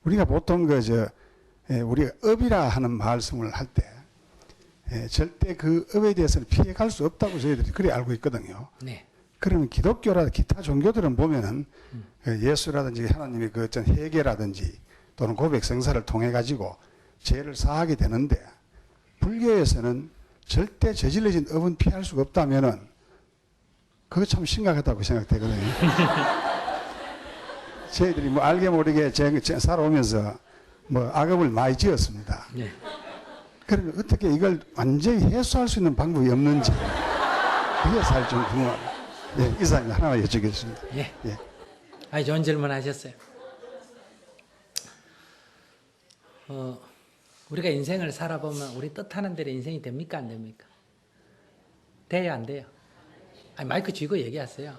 우리가 보통 우리가 업이라 하는 말씀을 할 때 절대 그 업에 대해서는 피해갈 수 없다고 저희들이 그래 알고 있거든요. 네. 그러면 기독교라 기타 종교들은 보면은 예수라든지 하나님의 그 어떤 회개라든지 또는 고백 성사를 통해 가지고 죄를 사하게 되는데 불교에서는 절대 저질러진 업은 피할 수가 없다면은 그거 참 심각하다고 생각되거든요. 저희들이 뭐 알게 모르게 살아오면서 뭐 악업을 많이 지었습니다. 네. 그러면 어떻게 이걸 완전히 해소할 수 있는 방법이 없는지 그게 사실 좀 궁금합니다. 예, 이사님 하나만 여쭙겠습니다. 예. 예. 아니, 좋은 질문 하셨어요. 우리가 인생을 살아보면 우리 뜻하는 대로 인생이 됩니까? 안 됩니까? 돼요? 안 돼요? 아니, 마이크 쥐고 얘기하세요.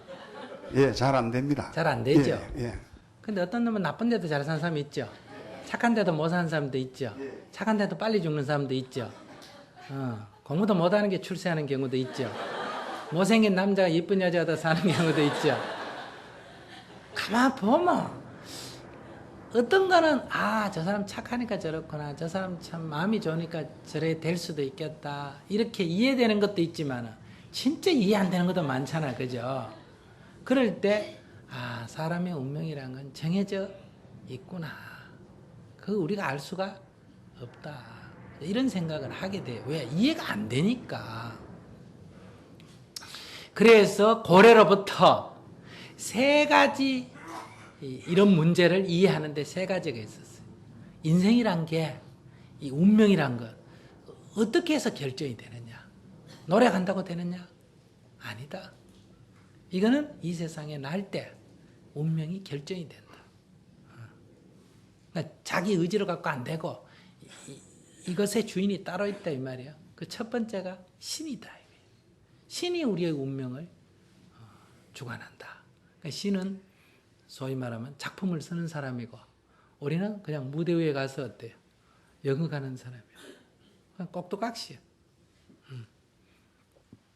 예, 잘 안 됩니다. 잘 안 되죠? 예, 예. 근데 어떤 놈은 나쁜 데도 잘 사는 사람이 있죠. 착한 데도 못 사는 사람도 있죠. 착한 데도 빨리 죽는 사람도 있죠. 공부도 못하는 게 출세하는 경우도 있죠. 못생긴 남자가 이쁜 여자가 사는 경우도 있죠. 가만 보면 어떤 거는 저 사람 착하니까 저렇구나, 저 사람 참 마음이 좋으니까 저래 될 수도 있겠다, 이렇게 이해되는 것도 있지만 진짜 이해 안 되는 것도 많잖아, 그죠? 그럴 때 사람의 운명이란 건 정해져 있구나, 그 우리가 알 수가 없다, 이런 생각을 하게 돼요. 왜? 이해가 안 되니까. 그래서 고래로부터 세 가지 이런 문제를 이해하는데 세 가지가 있었어요. 인생이란 게, 이 운명이란 것, 어떻게 해서 결정이 되느냐? 노력한다고 되느냐? 아니다. 이거는 이 세상에 날 때 운명이 결정이 된다. 그러니까 자기 의지로 갖고 안 되고 이것의 주인이 따로 있다, 이 말이에요. 그 첫 번째가 신이다. 신이 우리의 운명을 주관한다. 그러니까 신은 소위 말하면 작품을 쓰는 사람이고, 우리는 그냥 무대 위에 가서 어때요? 연극하는 사람이에요. 그냥 꼭두각시야.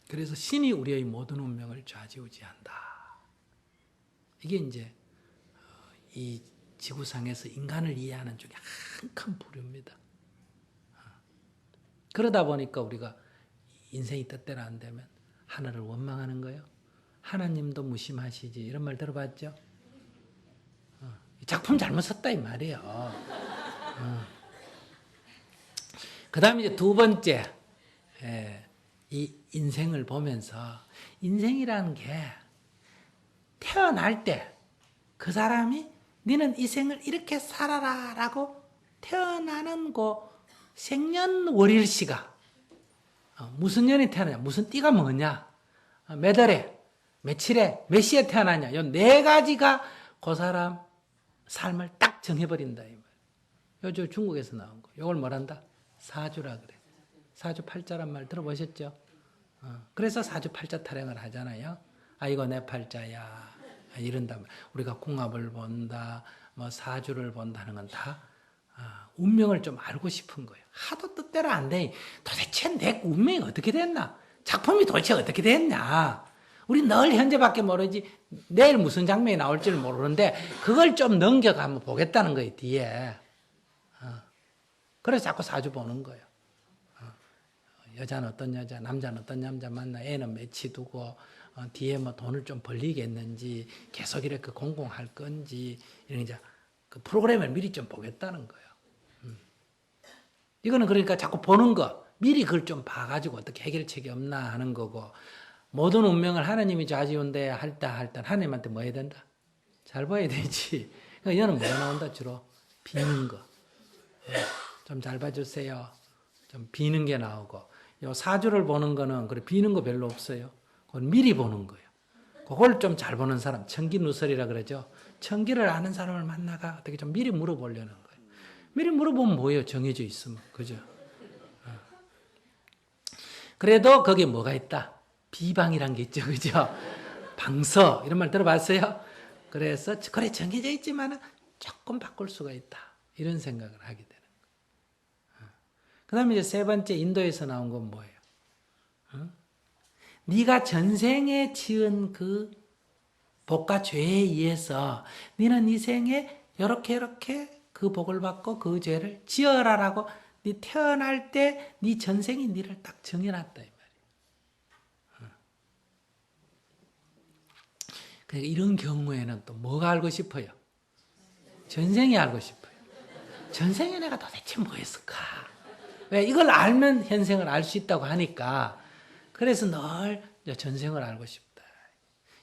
그래서 신이 우리의 모든 운명을 좌지우지한다. 이게 이제 이 지구상에서 인간을 이해하는 중에 한 큰 부류입니다. 그러다 보니까 우리가 인생이 뜻대로 안 되면 하늘을 원망하는 거예요. 하나님도 무심하시지, 이런 말 들어봤죠? 작품 잘못 썼다, 이 말이에요. 그 다음에 이제 두 번째, 이 인생을 보면서, 인생이라는 게 태어날 때 그 사람이 너는 이 생을 이렇게 살아라 라고 태어나는 그 생년월일시가 무슨 년에 태어나냐, 무슨 띠가 뭐냐, 몇 월에, 며칠에, 몇 시에 태어나냐, 이 네 가지가 그 사람 삶을 딱 정해버린다, 이 말이에요. 요즘 중국에서 나온 거. 이걸 뭐란다? 사주라 그래. 사주팔자란 말 들어보셨죠? 그래서 사주팔자 타령을 하잖아요. 이거 내 팔자야, 이런다. 우리가 궁합을 본다, 뭐 사주를 본다는 건 다 운명을 좀 알고 싶은 거예요. 하도 뜻대로 안 돼. 도대체 내 운명이 어떻게 됐나? 작품이 도대체 어떻게 됐냐? 우리 늘 현재밖에 모르지 내일 무슨 장면이 나올지를 모르는데 그걸 좀 넘겨가면 보겠다는 거예요, 뒤에. 그래서 자꾸 사주 보는 거예요. 여자는 어떤 여자, 남자는 어떤 남자 만나, 애는 며칠 두고, 뒤에 뭐 돈을 좀 벌리겠는지, 계속 이렇게 공공할 건지, 이런 이제 그 프로그램을 미리 좀 보겠다는 거예요. 이거는 그러니까 자꾸 보는 거, 미리 그걸 좀 봐가지고 어떻게 해결책이 없나 하는 거고, 모든 운명을 하나님이 좌지운대 할 때 하나님한테 뭐 해야 된다? 잘 봐야 되지. 그러니까 얘는 뭐 나온다? 주로 비는 거. 좀 잘 봐주세요. 좀 비는 게 나오고, 요 사주를 보는 거는 그래 비는 거 별로 없어요. 그건 미리 보는 거예요. 그걸 좀 잘 보는 사람, 천기누설이라 그러죠. 천기를 아는 사람을 만나가 어떻게 좀 미리 물어보려는 거예요. 미리 물어보면 뭐예요? 정해져 있으면. 그죠? 그래도 거기에 뭐가 있다? 비방이란 게 있죠. 그죠? 방서, 이런 말 들어봤어요? 그래서, 그래, 정해져 있지만 조금 바꿀 수가 있다. 이런 생각을 하게 되는 거예요. 그 다음에 이제 세 번째, 인도에서 나온 건 뭐예요? 네가 전생에 지은 그 복과 죄에 의해서 너는 이 생에 이렇게 그 복을 받고 그 죄를 지어라라고 네 태어날 때 네 전생이 네를 딱 정해놨다 이 말이야. 그러니까 이런 경우에는 또 뭐가 알고 싶어요? 전생이 알고 싶어요. 전생에 내가 도대체 뭐 했을까? 왜? 이걸 알면 현생을 알 수 있다고 하니까 그래서 늘 전생을 알고 싶다.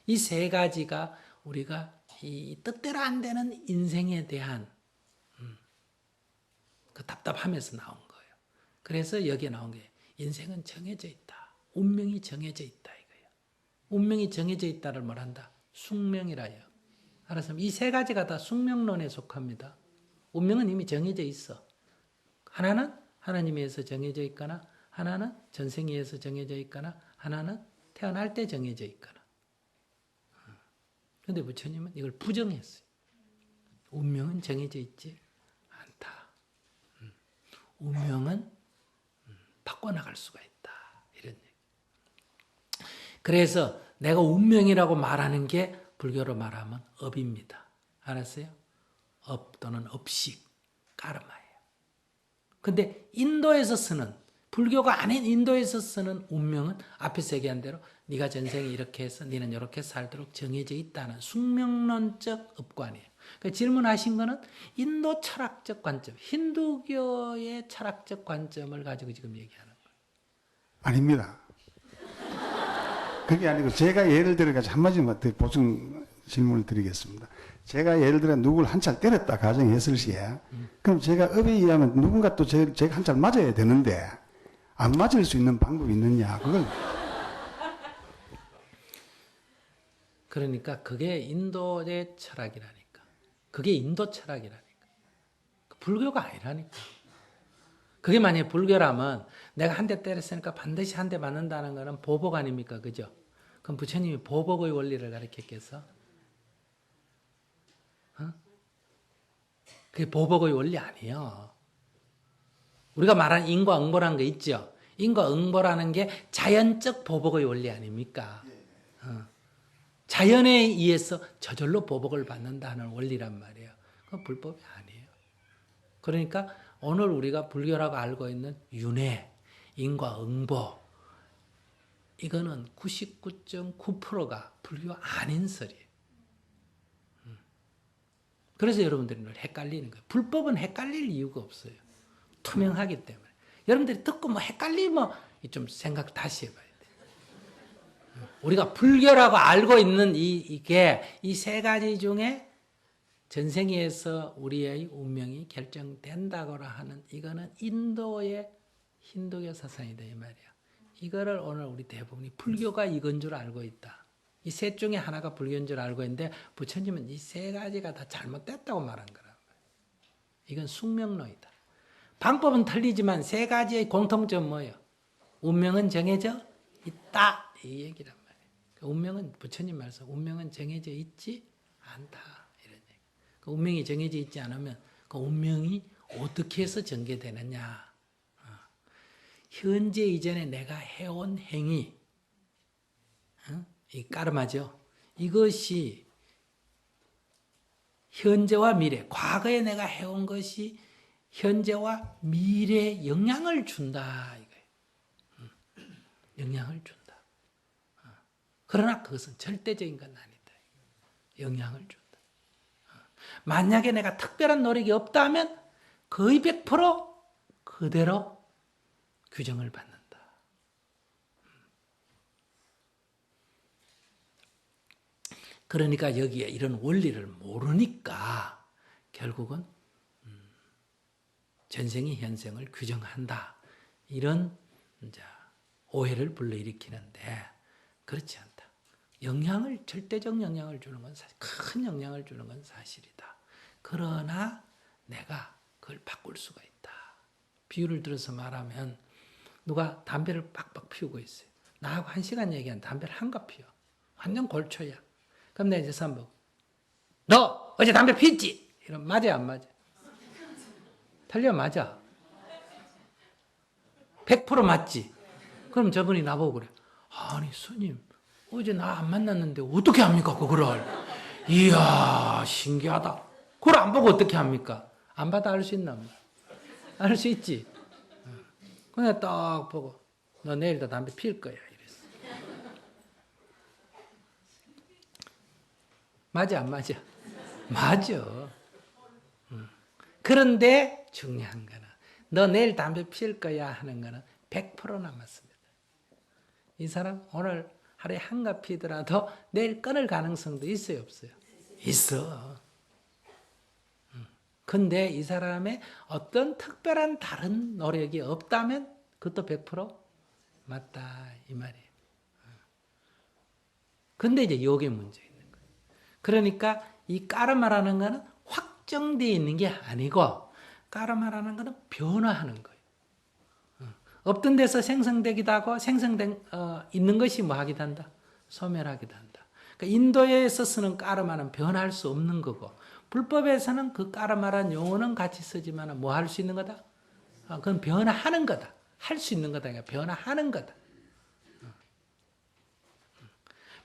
이 세 가지가 우리가 이 뜻대로 안 되는 인생에 대한 그 답답함에서 나온 거예요. 그래서 여기에 나온 게 인생은 정해져 있다. 운명이 정해져 있다 이거예요. 운명이 정해져 있다를 말한다. 숙명이라요. 알았습니까? 이 세 가지가 다 숙명론에 속합니다. 운명은 이미 정해져 있어. 하나는 하나님에 의해서 정해져 있거나 하나는 전생에 의해서 정해져 있거나 하나는 태어날 때 정해져 있거나. 그런데 부처님은 이걸 부정했어요. 운명은 정해져 있지 않다. 운명은 바꿔나갈 수가 있다. 이런 얘기. 그래서 내가 운명이라고 말하는 게 불교로 말하면 업입니다. 알았어요? 업 또는 업식, 까르마예요. 근데 인도에서 쓰는, 불교가 아닌 인도에서 쓰는 운명은 앞에서 얘기한 대로 네가 전생에 이렇게 해서 너는 이렇게 살도록 정해져 있다는 숙명론적 업관이에요. 그러니까 질문하신 거는 인도 철학적 관점, 힌두교의 철학적 관점을 가지고 지금 얘기하는 거예요. 아닙니다. 그게 아니고 제가 예를 들어가지고 한마디만 보충 질문을 드리겠습니다. 제가 예를 들어 누구를 한 찰 때렸다 가정했을 시에 그럼 제가 업에 의하면 누군가 또 제가 한 찰 맞아야 되는데 안 맞을 수 있는 방법이 있느냐 그걸 그러니까 그게 인도의 철학이라니까. 그게 인도 철학이라니까. 불교가 아니라니까. 그게 만약에 불교라면 내가 한 대 때렸으니까 반드시 한 대 맞는다는 거는 보복 아닙니까? 그죠? 그럼 부처님이 보복의 원리를 가르쳤겠어? 그게 보복의 원리 아니에요. 우리가 말하는 인과응보라는 거 있죠? 인과응보라는 게 자연적 보복의 원리 아닙니까? 자연에 의해서 저절로 보복을 받는다는 원리란 말이에요. 그건 불법이 아니에요. 그러니까 오늘 우리가 불교라고 알고 있는 윤회, 인과응보 이거는 99.9%가 불교 아닌 설이에요. 그래서 여러분들이 늘 헷갈리는 거예요. 불법은 헷갈릴 이유가 없어요. 투명하기 때문에. 여러분들이 듣고 뭐 헷갈리면 좀 생각 다시 해봐야 돼요. 우리가 불교라고 알고 있는 이게 이 세 가지 중에 전생에서 우리의 운명이 결정된다고 하는 이거는 인도의 힌두교 사상이다 이 말이야. 이거를 오늘 우리 대부분이 불교가 이건 줄 알고 있다. 이 셋 중에 하나가 불교인 줄 알고 있는데 부처님은 이 세 가지가 다 잘못됐다고 말한 거란 말이야. 이건 숙명론이다. 방법은 틀리지만 세 가지의 공통점은 뭐예요? 운명은 정해져 있다. 이 얘기란 말이에요. 운명은 부처님 말씀 운명은 정해져 있지 않다. 이런 얘기. 그 운명이 정해져 있지 않으면 그 운명이 어떻게 해서 전개되느냐. 현재 이전에 내가 해온 행위 이 까르마죠. 이것이 현재와 미래, 과거에 내가 해온 것이 현재와 미래에 영향을 준다. 이거예요. 영향을 준다. 그러나 그것은 절대적인 건 아니다. 영향을 준다. 만약에 내가 특별한 노력이 없다면 거의 100% 그대로 규정을 받는다. 그러니까 여기에 이런 원리를 모르니까 결국은 전생이 현생을 규정한다. 이런 오해를 불러일으키는데 그렇지 않다. 절대적 영향을 주는 건 사실, 큰 영향을 주는 건 사실이다. 그러나 내가 그걸 바꿀 수가 있다. 비유를 들어서 말하면 누가 담배를 빡빡 피우고 있어요. 나하고 1시간 얘기한 담배를 한갑 피워. 완전 골초야. 그럼 내가 이제 선보 너 어제 담배 피웠지? 이러면 맞아 안 맞아? 틀려 맞아. 100% 맞지? 그럼 저분이 나보고 그래. 아니 스님 어제 나 안 만났는데 어떻게 합니까 그거를? 이야 신기하다. 그걸 안 보고 어떻게 합니까? 안 봐도 알 수 있나? 알 수 있지. 그냥 딱 보고 너 내일도 담배 피울 거야 이랬어. 맞아 안 맞아? 맞아. 그런데 중요한 거는 너 내일 담배 피울 거야 하는 거는 100% 남았습니다. 이 사람 오늘 하루에 한갑 피더라도 내일 끊을 가능성도 있어요 없어요? 있어. 근데 이 사람의 어떤 특별한 다른 노력이 없다면 그것도 100% 맞다 이 말이에요. 근데 이제 여기에 문제 있는 거예요. 그러니까 이 까르마라는 거는 확정되어 있는 게 아니고 까르마라는 거는 변화하는 거예요. 없던 데서 생성되기도 하고 생성된 있는 것이 뭐 하기도 한다? 소멸하기도 한다. 그러니까 인도에서 쓰는 까르마는 변할 수 없는 거고 불법에서는 그 까르마란 용어는 같이 쓰지만 뭐 할 수 있는 거다? 그건 변화하는 거다. 할 수 있는 거다. 그러니까 변화하는 거다.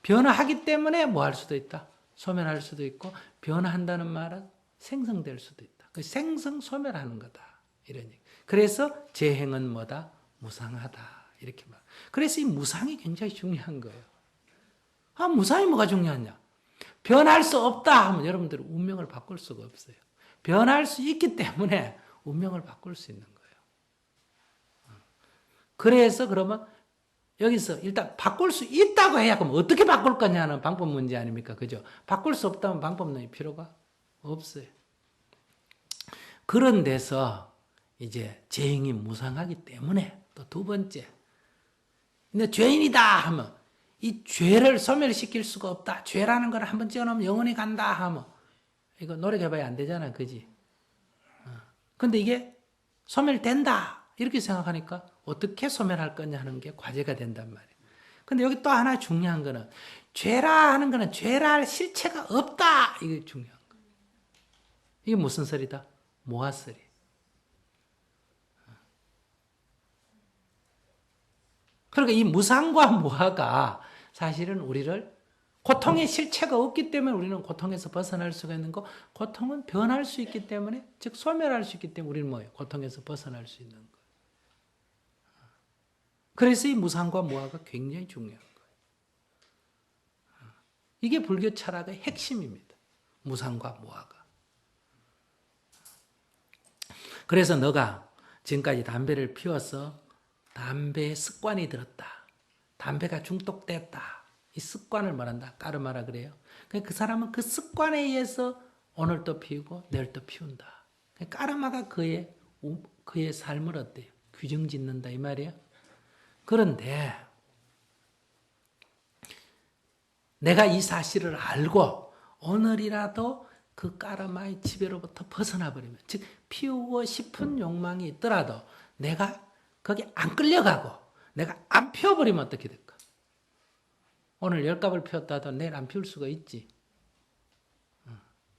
변화하기 때문에 뭐 할 수도 있다? 소멸할 수도 있고 변화한다는 말은 생성될 수도 있다. 그 생성 소멸하는 거다. 이런 얘기. 그래서 재행은 뭐다? 무상하다. 이렇게 말. 그래서 이 무상이 굉장히 중요한 거예요. 무상이 뭐가 중요하냐? 변할 수 없다 하면 여러분들은 운명을 바꿀 수가 없어요. 변할 수 있기 때문에 운명을 바꿀 수 있는 거예요. 그래서 그러면 여기서 일단 바꿀 수 있다고 해야 그럼 어떻게 바꿀 거냐는 방법 문제 아닙니까? 그죠? 바꿀 수 없다면 방법론이 필요가 없어요. 그런 데서 이제 재행이 무상하기 때문에 또 두 번째. 근데 죄인이다 하면 이 죄를 소멸시킬 수가 없다. 죄라는 걸 한번 찍어놓으면 영원히 간다 하면 이거 노력해봐야 안 되잖아. 그지? 근데 이게 소멸된다. 이렇게 생각하니까 어떻게 소멸할 거냐 하는 게 과제가 된단 말이에요. 근데 여기 또 하나 중요한 거는 죄라 하는 거는 죄라 할 실체가 없다. 이게 중요한 거예요. 이게 무슨 소리다? 모아소리. 그러니까 이 무상과 무아가 사실은 우리를 고통의 실체가 없기 때문에 우리는 고통에서 벗어날 수가 있는 거, 고통은 변할 수 있기 때문에, 즉 소멸할 수 있기 때문에 우리는 뭐예요? 고통에서 벗어날 수 있는 거예요. 그래서 이 무상과 무아가 굉장히 중요한 거예요. 이게 불교 철학의 핵심입니다. 무상과 무아가. 그래서 너가 지금까지 담배를 피워서 담배에 습관이 들었다. 담배가 중독됐다. 이 습관을 말한다. 까르마라 그래요. 그 사람은 그 습관에 의해서 오늘 또 피우고 내일 또 피운다. 까르마가 그의 삶을 어때요? 규정 짓는다 이 말이에요. 그런데 내가 이 사실을 알고 오늘이라도 그 까르마의 지배로부터 벗어나 버리면, 즉 피우고 싶은 욕망이 있더라도 내가 거기 안 끌려가고 내가 안 피워버리면 어떻게 될까? 오늘 10갑을 피웠다 하도 내일 안 피울 수가 있지.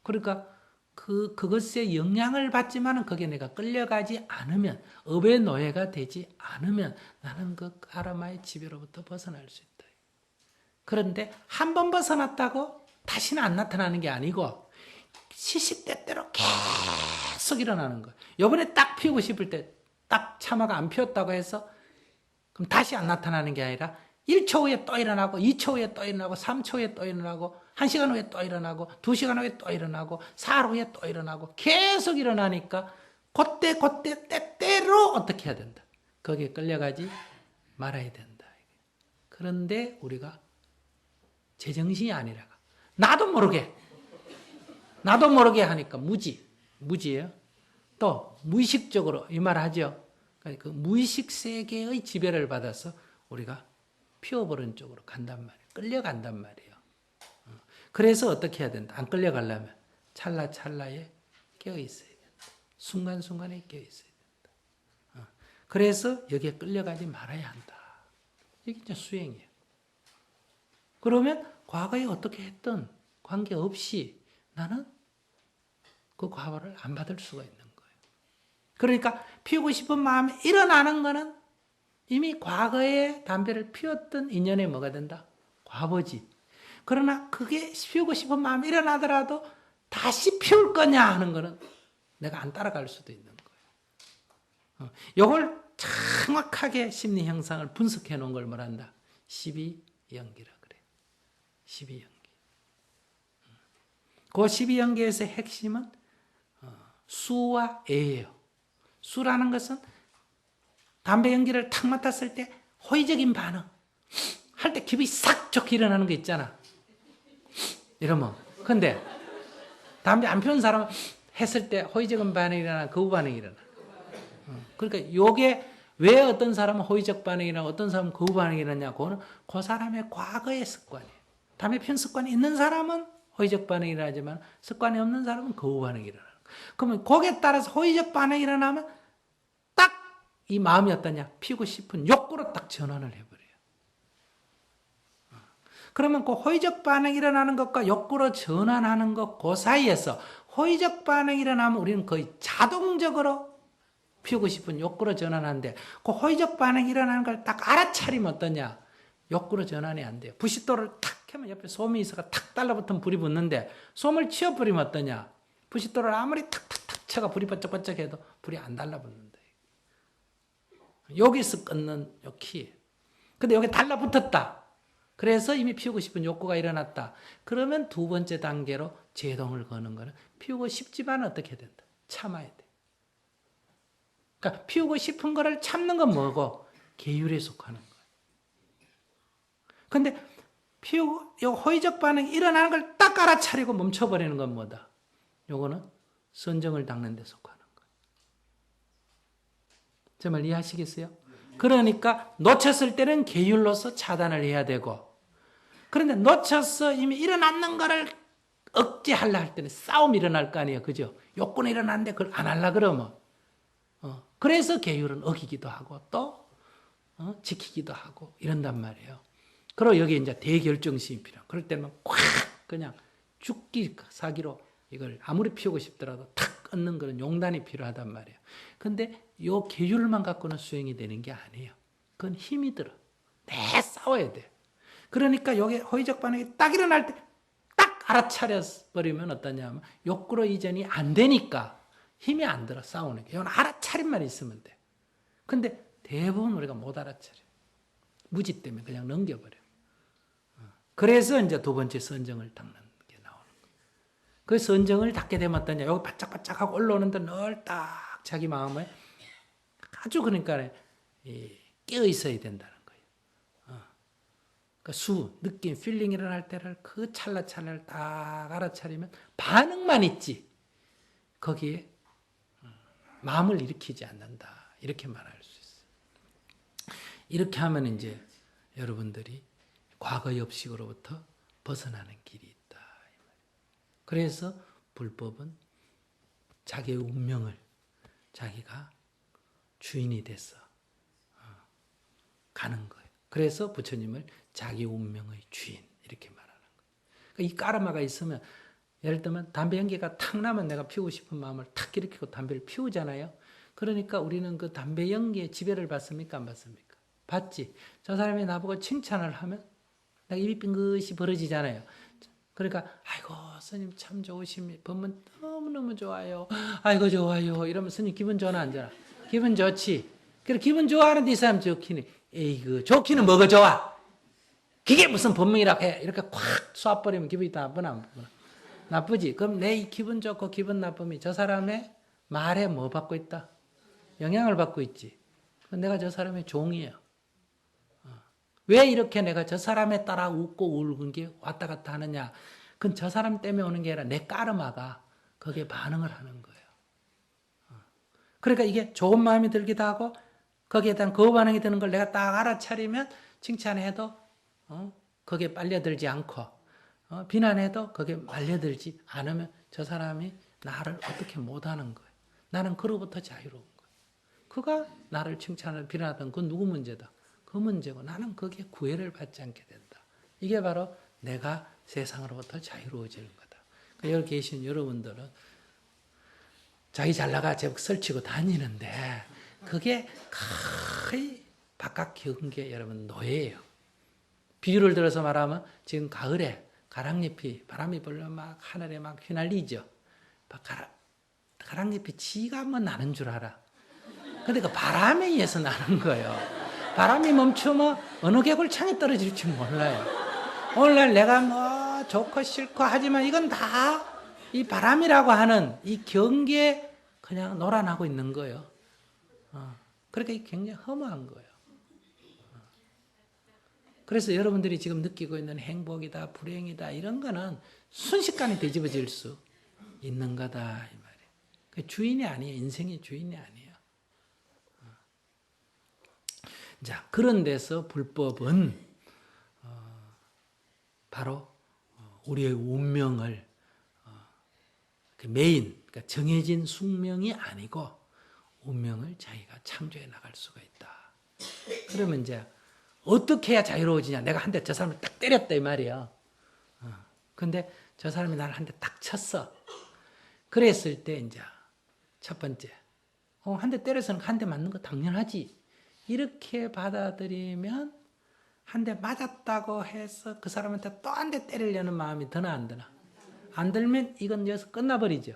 그러니까 그것에 영향을 받지만은 거기에 내가 끌려가지 않으면, 업의 노예가 되지 않으면 나는 그 까르마의 지배로부터 벗어날 수 있다. 그런데 한 번 벗어났다고 다시는 안 나타나는 게 아니고 시시때때로 계속 일어나는 거예요. 요번에 딱 피우고 싶을 때 딱 참아가 안 피웠다고 해서 그럼 다시 안 나타나는 게 아니라 1초 후에 또 일어나고 2초 후에 또 일어나고 3초 후에 또 일어나고 1시간 후에 또 일어나고 2시간 후에 또 일어나고 4일 후에 또 일어나고 계속 일어나니까 그때 때때로 어떻게 해야 된다. 거기에 끌려가지 말아야 된다. 그런데 우리가 제정신이 아니라 나도 모르게 하니까 무지예요. 또 무의식적으로 이 말 하죠. 그 무의식 세계의 지배를 받아서 우리가 피워버린 쪽으로 간단 말이에요. 끌려간단 말이에요. 그래서 어떻게 해야 된다. 안 끌려가려면 찰나찰나에 깨어있어야 된다. 순간순간에 깨어있어야 된다. 그래서 여기에 끌려가지 말아야 한다. 이게 이제 수행이에요. 그러면 과거에 어떻게 했던 관계없이 나는 그 과보를 안 받을 수가 있는 거예요. 그러니까 피우고 싶은 마음이 일어나는 거는 이미 과거에 담배를 피웠던 인연에 뭐가 된다? 과보지. 그러나 그게 피우고 싶은 마음이 일어나더라도 다시 피울 거냐 하는 거는 내가 안 따라갈 수도 있는 거예요. 이걸 정확하게 심리 형상을 분석해 놓은 걸 뭐란다? 12연기라 그래. 12연기. 그 12연기에서 핵심은 수와 애예요. 수라는 것은 담배 연기를 탁 맡았을 때 호의적인 반응. 할 때 기분이 싹 좋게 일어나는 게 있잖아. 이러면. 근데 담배 안 피우는 사람은 했을 때 호의적인 반응이 일어나, 거부 반응이 일어나. 그러니까 요게 왜 어떤 사람은 호의적 반응이나 어떤 사람은 거부 반응이 일어나냐. 그거는 그 사람의 과거의 습관이에요. 담배 피우는 습관이 있는 사람은 호의적 반응이 일어나지만 습관이 없는 사람은 거부 반응이 일어나는 거예요. 그러면 거기에 따라서 호의적 반응이 일어나면 딱 이 마음이 어떠냐. 피우고 싶은 욕구로 딱 전환을 해버려요. 그러면 그 호의적 반응이 일어나는 것과 욕구로 전환하는 것, 그 사이에서 호의적 반응이 일어나면 우리는 거의 자동적으로 피우고 싶은 욕구로 전환하는데 그 호의적 반응이 일어나는 걸 딱 알아차리면 어떠냐? 욕구로 전환이 안 돼요. 부싯돌을 탁 하면 옆에 솜이 있어가 탁 달라붙으면 불이 붙는데 솜을 치워버리면 어떠냐? 부싯돌을 아무리 탁탁탁 쳐가 불이 번쩍번쩍 해도 불이 안 달라붙는다. 여기서 끊는 요 키. 근데 여기 달라붙었다. 그래서 이미 피우고 싶은 욕구가 일어났다. 그러면 두 번째 단계로 제동을 거는 거는 피우고 싶지만 어떻게 된다? 참아야 돼. 그러니까 피우고 싶은 거를 참는 건 뭐고? 계율에 속하는 거예요. 근데 피우고 요 호의적 반응이 일어나는 걸 딱 알아차리고 멈춰버리는 건 뭐다? 요거는 선정을 닦는 데 속하는 거예요. 정말 이해하시겠어요? 그러니까 놓쳤을 때는 계율로서 차단을 해야 되고 그런데 놓쳤어 이미 일어났는 거를 억제하려 할 때는 싸움이 일어날 거 아니에요. 그죠? 욕구는 일어났는데 그걸 안 하려 그러면 그래서 계율은 어기기도 하고 또 지키기도 하고 이런단 말이에요. 그리고 여기 이제 대결정심이 필요해요. 그럴 때는 콱 그냥 죽기 사기로 이걸 아무리 피우고 싶더라도 탁 끊는 그런 용단이 필요하단 말이에요. 근데 요 계율만 갖고는 수행이 되는 게 아니에요. 그건 힘이 들어. 내 싸워야 돼. 그러니까 여기 호의적 반응이 딱 일어날 때 딱 알아차려 버리면 어떠냐면 욕구로 이전이 안 되니까 힘이 안 들어 싸우는 게. 이건 알아차림만 있으면 돼. 근데 대부분 우리가 못 알아차려. 무지 때문에 그냥 넘겨버려. 그래서 이제 두 번째 선정을 닦는 게 나오는 거예요. 그 선정을 닦게 되면 어떠냐. 여기 바짝바짝하고 올라오는데 늘 딱 자기 마음에 아주 그러니까 깨어 있어야 된다는 거예요. 그 느낌, 필링이 일어날 때를 그 찰나찰나를 딱 알아차리면 반응만 있지. 거기에 마음을 일으키지 않는다. 이렇게 말할 수 있어요. 이렇게 하면 이제 여러분들이 과거 엽식으로부터 벗어나는 길이 있다. 그래서 불법은 자기의 운명을 자기가 주인이 돼서 가는 거예요. 그래서 부처님을 자기 운명의 주인 이렇게 말하는 거예요. 그러니까 이 까르마가 있으면 예를 들면 담배 연기가 탁 나면 내가 피우고 싶은 마음을 탁 일으키고 담배를 피우잖아요. 그러니까 우리는 그 담배 연기에 지배를 받습니까? 안 받습니까? 받지. 저 사람이 나보고 칭찬을 하면 내가 입이 빙긋이 벌어지잖아요. 그러니까 아이고 스님 참 좋으십니다. 법문 너무너무 좋아요. 아이고 좋아요. 이러면 스님 기분 좋나 안 좋나? 기분 좋지. 그래 기분 좋아하는데 이 사람 좋기는 에이그 좋기는 뭐가 좋아? 그게 무슨 법문이라고 해. 이렇게 콱 쏴버리면 기분이 나쁘나 안 나쁘나? 나쁘지. 그럼 내 이 기분 좋고 기분 나쁨이 저 사람의 말에 뭐 받고 있다? 영향을 받고 있지. 내가 저 사람의 종이에요. 왜 이렇게 내가 저 사람에 따라 웃고 울은 게 왔다 갔다 하느냐. 그건 저 사람 때문에 오는 게 아니라 내 까르마가 거기에 반응을 하는 거예요. 그러니까 이게 좋은 마음이 들기도 하고 거기에 대한 거부 반응이 드는 걸 내가 딱 알아차리면 칭찬해도 거기에 빨려들지 않고 비난해도 거기에 말려들지 않으면 저 사람이 나를 어떻게 못하는 거예요. 나는 그로부터 자유로운 거예요. 그가 나를 칭찬을 비난하던 그 누구 문제다. 그 문제고 나는 거기에 구애를 받지 않게 된다. 이게 바로 내가 세상으로부터 자유로워지는 거다. 그러니까 여기 계신 여러분들은 자기 잘나가 제법 설치고 다니는데 그게 거의 바깥 경계 여러분 노예예요. 비유를 들어서 말하면 지금 가을에 가랑잎이 바람이 불면 막 하늘에 막 휘날리죠. 가랑잎이 지가 뭐 나는 줄 알아. 근데 그 바람에 의해서 나는 거예요. 바람이 멈추면 어느 개굴창에 떨어질지 몰라요. 오늘날 내가 뭐 좋고 싫고 하지만 이건 다 이 바람이라고 하는 이 경계에 그냥 놀아나고 있는 거예요. 그러니까 굉장히 허무한 거예요. 그래서 여러분들이 지금 느끼고 있는 행복이다, 불행이다 이런 거는 순식간에 뒤집어질 수 있는 거다 이 말이에요. 그 주인이 아니에요. 인생의 주인이 아니에요. 자, 그런 데서 불법은 바로 우리의 운명을 그 메인, 그러니까 정해진 숙명이 아니고 운명을 자기가 창조해 나갈 수가 있다. 그러면 이제 어떻게 해야 자유로워지냐? 내가 한 대 저 사람을 딱 때렸다 이 말이야. 근데 저 사람이 나를 한 대 딱 쳤어. 그랬을 때 이제 첫 번째, 한 대 때려서는 한 대 맞는 거 당연하지. 이렇게 받아들이면 한 대 맞았다고 해서 그 사람한테 또 한 대 때리려는 마음이 드나 안 드나? 안 들면 이건 여기서 끝나버리죠.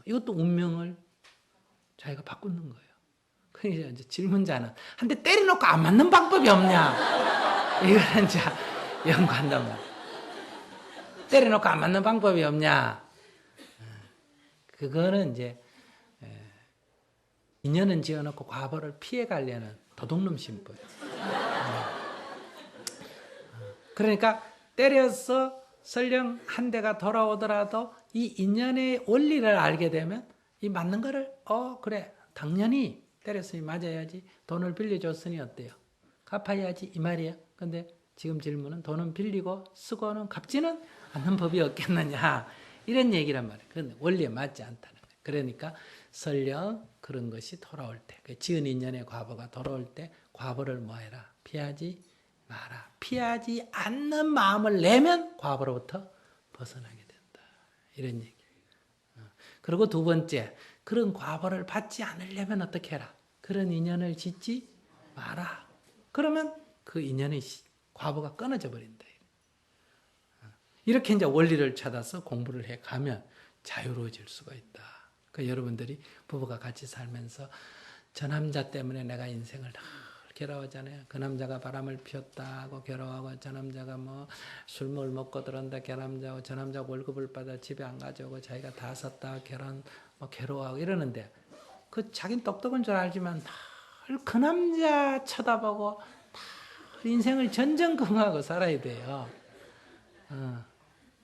이것도 운명을 자기가 바꾸는 거예요. 그러니까 이제 질문자는 한 대 때려놓고 안 맞는 방법이 없냐? 이거는 이제 연구한단 말이에요. 때려놓고 안 맞는 방법이 없냐? 그거는 이제 인연은 지어놓고 과보를 피해가려는 도둑놈 심보예요. 그러니까 때려서 설령 한 대가 돌아오더라도 이 인연의 원리를 알게 되면 이 맞는 거를 그래 당연히 때렸으니 맞아야지. 돈을 빌려줬으니 어때요? 갚아야지 이 말이에요. 근데 지금 질문은 돈은 빌리고 쓰고는 갚지는 않는 법이 없겠느냐 이런 얘기란 말이에요. 그런데 원리에 맞지 않다는 거예요. 그러니까 설령 그런 것이 돌아올 때, 그 지은 인연의 과보가 돌아올 때 과보를 뭐해라? 피하지 마라. 피하지 않는 마음을 내면 과보로부터 벗어나게 된다. 이런 얘기예요. 그리고 두 번째, 그런 과보를 받지 않으려면 어떻게 해라? 그런 인연을 짓지 마라. 그러면 그 인연의 과보가 끊어져 버린다. 이렇게 이제 원리를 찾아서 공부를 해 가면 자유로워질 수가 있다. 그 여러분들이 부부가 같이 살면서 저 남자 때문에 내가 인생을 다 괴로워하잖아요. 그 남자가 바람을 피웠다고 괴로워하고 저 남자가 뭐 술물 먹고 들어온다 괴남자고 저 남자가 월급을 받아 집에 안 가져오고 자기가 다 썼다 결혼 뭐 괴로워하고 이러는데 그 자기는 똑똑한 줄 알지만 늘 그 남자 쳐다보고 늘 인생을 전전긍긍하고 살아야 돼요.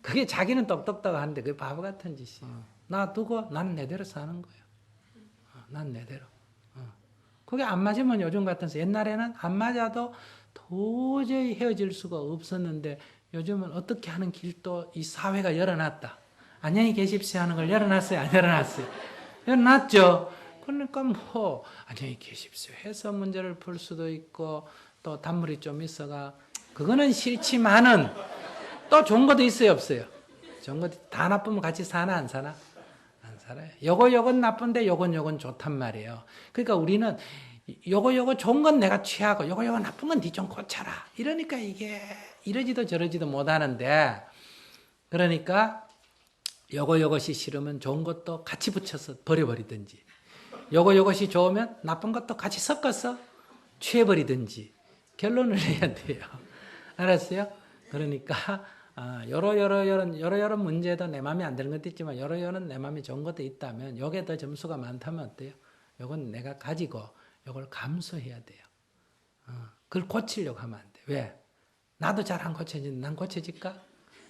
그게 자기는 똑똑하고 하는데 그게 바보 같은 짓이에요. 놔두고 난 내대로 사는 거예요. 난 내대로. 그게 안 맞으면 요즘 같은 옛날에는 안 맞아도 도저히 헤어질 수가 없었는데 요즘은 어떻게 하는 길도 이 사회가 열어놨다. 안녕히 계십시오 하는 걸 열어놨어요? 안 열어놨어요? 열어놨죠. 그러니까 뭐 안녕히 계십시오 해서 문제를 풀 수도 있고 또 단물이 좀 있어가 그거는 싫지만은 또 좋은 것도 있어요 없어요? 좋은 것도 다 나쁘면 같이 사나 안 사나? 안 살아요. 요건 나쁜데 요건 좋단 말이에요. 그러니까 우리는 요거 좋은 건 내가 취하고 요거 나쁜 건 니 좀 고쳐라. 이러니까 이게 이러지도 저러지도 못하는데 그러니까 요것이 싫으면 좋은 것도 같이 붙여서 버려버리든지 요것이 좋으면 나쁜 것도 같이 섞어서 취해버리든지 결론을 내야 돼요. 알았어요? 그러니까 여러 문제도 내 마음에 안 드는 것도 있지만 여러는 내 마음에 좋은 것도 있다면 요게 더 점수가 많다면 어때요? 요건 내가 가지고 요걸 감수해야 돼요. 그걸 고치려고 하면 안 돼. 왜? 나도 잘 안 고쳐지는데 난 고쳐질까?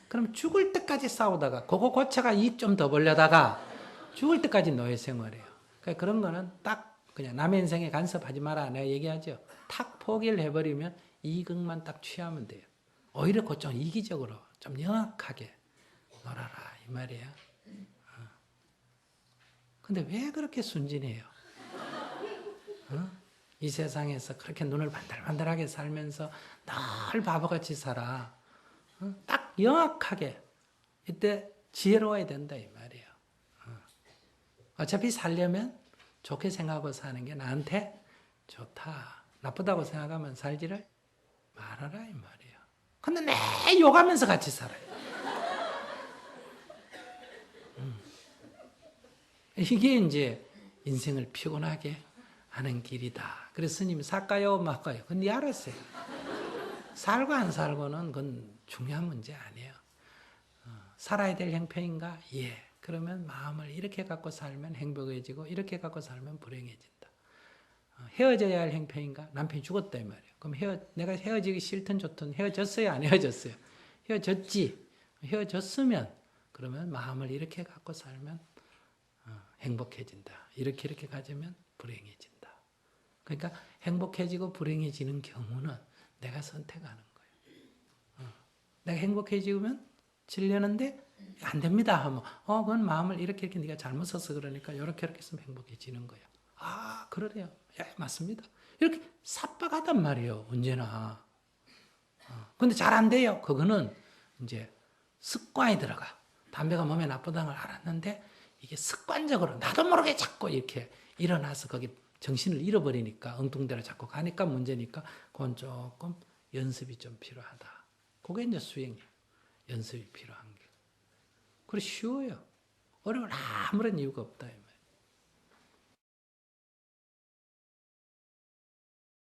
그럼 죽을 때까지 싸우다가 그거 고쳐가 이익 좀 더 벌려다가 죽을 때까지 노예 생활해요. 그러니까 그런 거는 딱 그냥 남의 인생에 간섭하지 마라 내가 얘기하죠. 탁 포기를 해버리면 이익만 딱 취하면 돼요. 오히려 그거 좀 이기적으로 좀 영악하게 놀아라 이 말이에요. 근데 왜 그렇게 순진해요? 이 세상에서 그렇게 눈을 반달반달하게 살면서 늘 바보같이 살아. 딱 영악하게 이때 지혜로워야 된다 이 말이에요. 어차피 살려면 좋게 생각하고 사는 게 나한테 좋다. 나쁘다고 생각하면 살지를 말아라 이 말이에요. 근데 매 욕하면서 같이 살아요. 이게 이제 인생을 피곤하게 하는 길이다. 그래서 스님이 살까요, 말까요? 그건 네 알았어요. 살고 안 살고는 그건 중요한 문제 아니에요. 살아야 될 형편인가? 예. 그러면 마음을 이렇게 갖고 살면 행복해지고 이렇게 갖고 살면 불행해진다. 헤어져야 할 형편인가? 남편이 죽었다 이 말이에요. 그럼 내가 헤어지기 싫든 좋든 헤어졌어요? 안 헤어졌어요? 헤어졌지. 헤어졌으면 그러면 마음을 이렇게 갖고 살면 행복해진다. 이렇게 가지면 불행해진다. 그러니까 행복해지고 불행해지는 경우는 내가 선택하는 거예요. 내가 행복해지면 지려는데 안 됩니다 하면 그건 마음을 이렇게 네가 잘못 써서 그러니까 이렇게 했으면 행복해지는 거야. 아 그러래요. 예, 맞습니다. 이렇게 삽박하단 말이에요. 언제나. 근데 잘 안 돼요. 그거는 이제 습관이 들어가. 담배가 몸에 나쁘다는 걸 알았는데 이게 습관적으로 나도 모르게 자꾸 이렇게 일어나서 거기 정신을 잃어버리니까 엉뚱대로 자꾸 가니까 문제니까 그건 조금 연습이 좀 필요하다. 그게 이제 수행이에요. 연습이 필요한 게. 그래 쉬워요. 어려운 아무런 이유가 없다.